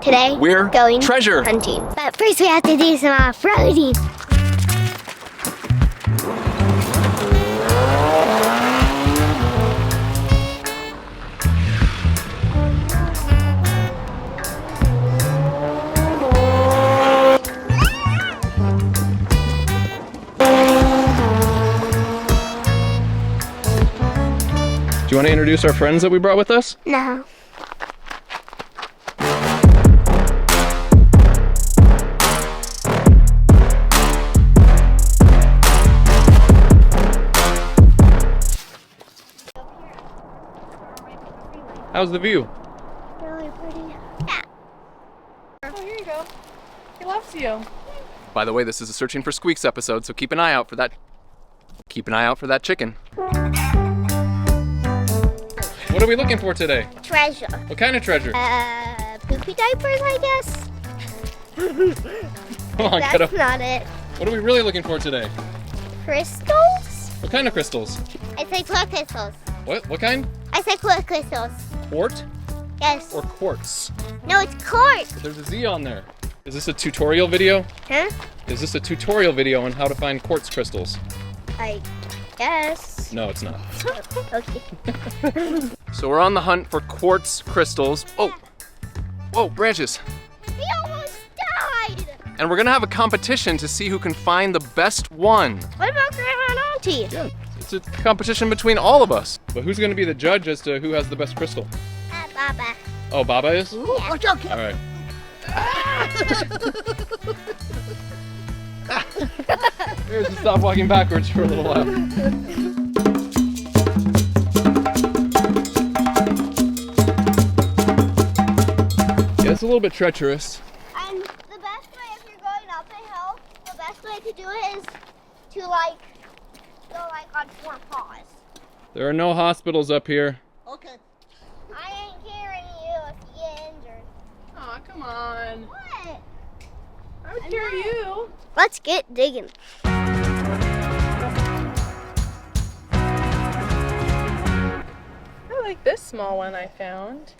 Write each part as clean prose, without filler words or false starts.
Today, we're going treasure hunting. But first we have to do some off-roading. Do you want to introduce our friends that we brought with us? No. How's the view? Really pretty. Yeah. Oh, here you go. He loves you. By the way, this is a Searching for Squeaks episode, so keep an eye out for that. Keep an eye out for that chicken. What are we looking for today? Treasure. What kind of treasure? Poopy diapers, I guess. Come on, That's not it. What are we really looking for today? Crystals? What kind of crystals? I say quartz crystals. What kind? I say quartz crystals. Quart Yes. or quartz? No, it's quartz. There's a Z on there. Is this a tutorial video? Huh? Is this a tutorial video on how to find quartz crystals? I guess. No, it's not. Okay. So we're on the hunt for quartz crystals. Oh, whoa, branches. He almost died. And we're gonna have a competition to see who can find the best one. What about Grandma and Auntie? Yeah, it's a competition between all of us. But who's gonna be the judge as to who has the best crystal? Baba. Oh, Baba is? Yeah. All right. Here's to stop walking backwards for a little while. Yeah, it's a little bit treacherous. And the best way, if you're going up a hill, the best way to do it is to go on 4 paws. There are no hospitals up here. Okay. I ain't carrying you if you get injured. Aw, come on. What? I would carry you. Let's get digging. I like this small one I found.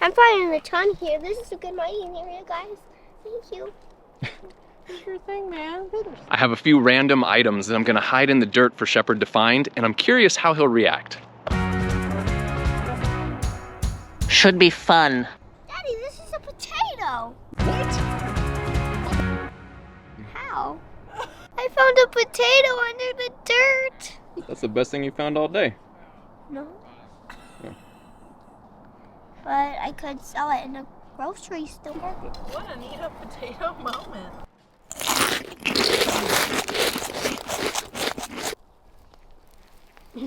I'm finding a ton here. This is a good mining area, guys. Thank you. Sure thing, man. I have a few random items that I'm gonna hide in the dirt for Shepard to find, and I'm curious how he'll react. Should be fun. Daddy, this is a potato. What? How? I found a potato under the dirt. That's the best thing you found all day. No. Yeah. But I could sell it in a grocery store. What a neat potato moment. I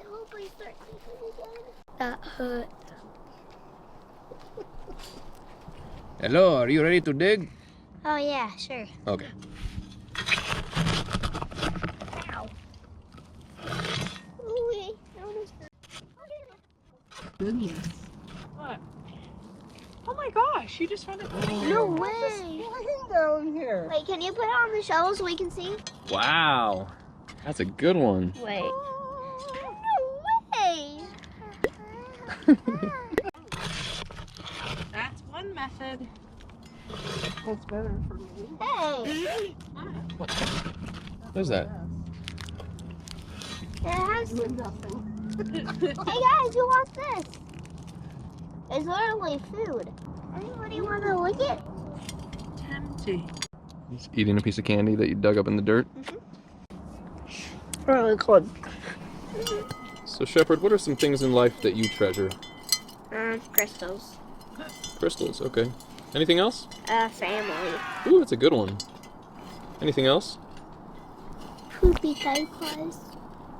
hope I start thinking again. That hurt. Hello, are you ready to dig? Oh yeah, sure. Okay. Ow. Ooh, wait. Goodness. What? Oh my gosh, you just found it. No way. Down here. Wait, can you put it on the shovel so we can see? Wow, that's a good one. Wait. No way. That's one method. That's better for me. Hey. What is that? It has Nothing. Hey guys, who wants this? It's literally food. Anybody want to lick it? Tempting. He's eating a piece of candy that you dug up in the dirt. Really good. So Shepard, what are some things in life that you treasure? Crystals. Crystals, okay. Anything else? Family. Ooh, that's a good one. Anything else? Poopy diapers.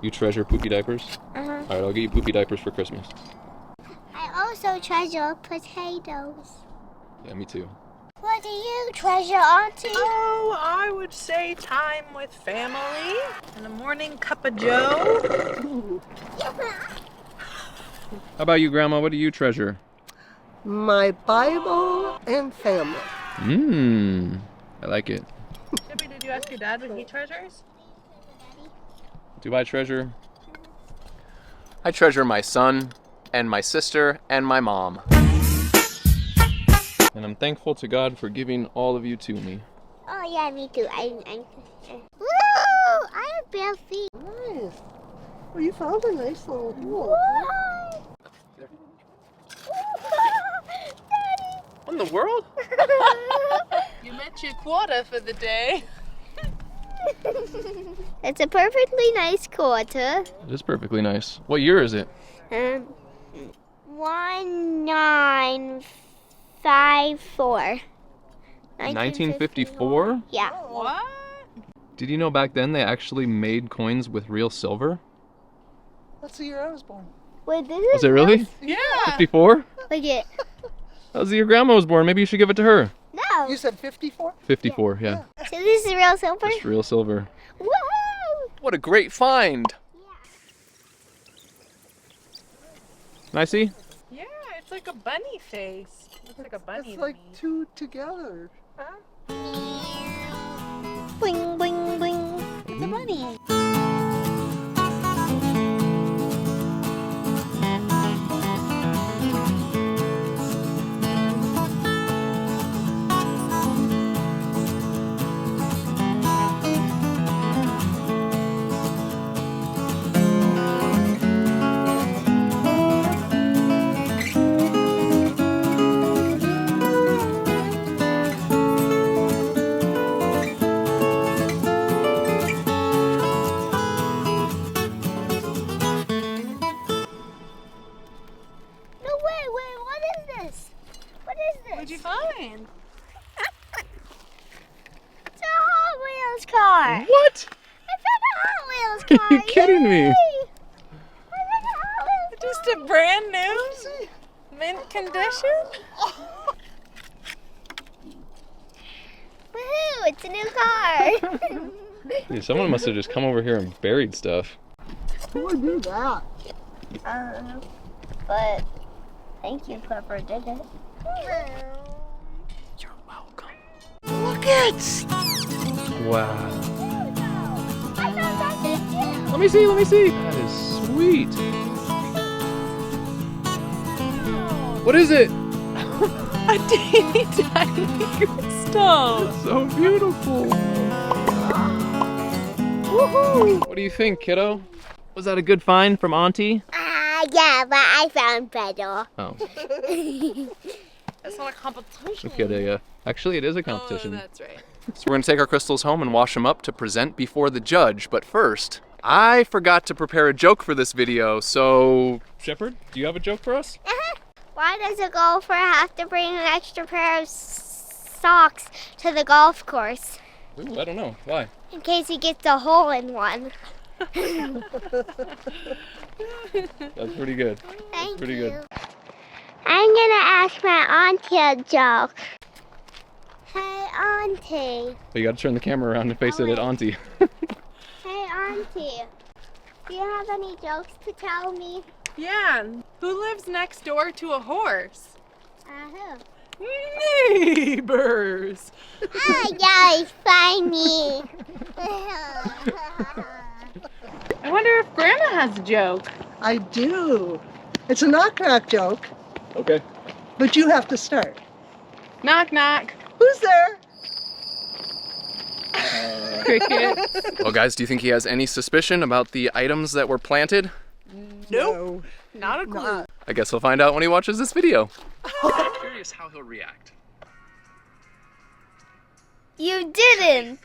You treasure poopy diapers? Uh-huh. All right, I'll get you poopy diapers for Christmas. I also treasure potatoes. Yeah, me too. What do you treasure, Auntie? Oh, I would say time with family and a morning cup of joe. How about you, Grandma? What do you treasure? My Bible and family. I like it. Chippy, did you ask your dad what he treasures? Do I treasure? I treasure my son, and my sister and my mom. And I'm thankful to God for giving all of you to me. Oh yeah, me too. Woo! I have bare feet. Nice. Well, you found a nice little hole. What? What in the world? You met your quota for the day. It's a perfectly nice quarter. It is perfectly nice. What year is it? 1954. 1954? Yeah. What? Did you know back then they actually made coins with real silver? That's the year I was born. Wait, this Was it really? Yeah. 54? Look it. That was the year Grandma was born. Maybe you should give it to her. No. You said 54? 54, yeah. So this is real silver? Just real silver. Woohoo! What a great find! Can I see? Yeah, it's like a bunny face. Looks like a bunny. It's to like me. two together. Bling, bling, bling. It's a bunny. What'd you find? It's a Hot Wheels car. What? I found a Hot Wheels Are car. you kidding me? Yay! I found a Hot Wheels Just a brand new, mint condition? Woohoo! It's a new car. Dude, someone must have just come over here and buried stuff. Who would do that? But thank you, whoever did it. You're welcome. Look it! Wow. I found that thing too. Let me see, let me see. That is sweet. What is it? A teeny tiny crystal. So beautiful. Woohoo! What do you think, kiddo? Was that a good find from Auntie? Yeah, but I found better. Oh, That's not a competition. okay. Actually, it is a competition. Oh, that's right. So we're gonna take our crystals home and wash them up to present before the judge. But first, I forgot to prepare a joke for this video. So, Shepherd, do you have a joke for us? Why does a golfer have to bring an extra pair of socks to the golf course? Ooh, I don't know. Why? In case he gets a hole in one. That's pretty good. Thank pretty you. good. I'm gonna ask my auntie a joke. Hey, auntie. But you gotta turn the camera around and face it at Auntie. Hey, auntie. Do you have any jokes to tell me? Yeah. Who lives next door to a horse? Who? Neighbors. Oh, yeah, it's funny. I wonder if Grandma has a joke. I do. It's a knock-knock joke, Okay. but you have to start. Knock, knock. Who's there? Cricket. Well, guys, do you think he has any suspicion about the items that were planted? Nope. Not a clue. Not. I guess he'll find out when he watches this video. I'm curious how he'll react. You didn't.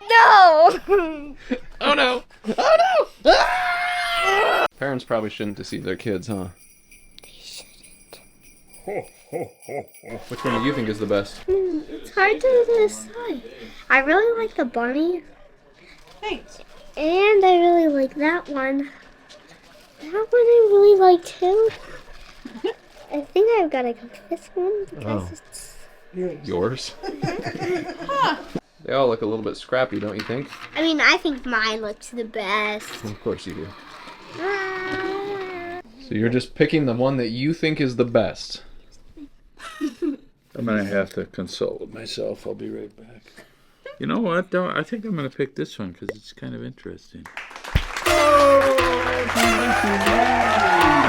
No. Oh no! Oh no! Parents probably shouldn't deceive their kids, huh? They shouldn't. Which one do you think is the best? It's hard to decide. I really like the bunny, Thanks. and I really like that one. That one I really like too. I think I've got to go for this one because it's. Yours? They all look a little bit scrappy, don't you think? I mean, I think mine looks the best. Of course you do. So you're just picking the one that you think is the best. I'm gonna have to consult with myself. I'll be right back. You know what? I think I'm gonna pick this one because it's kind of interesting. Oh! Congratulations!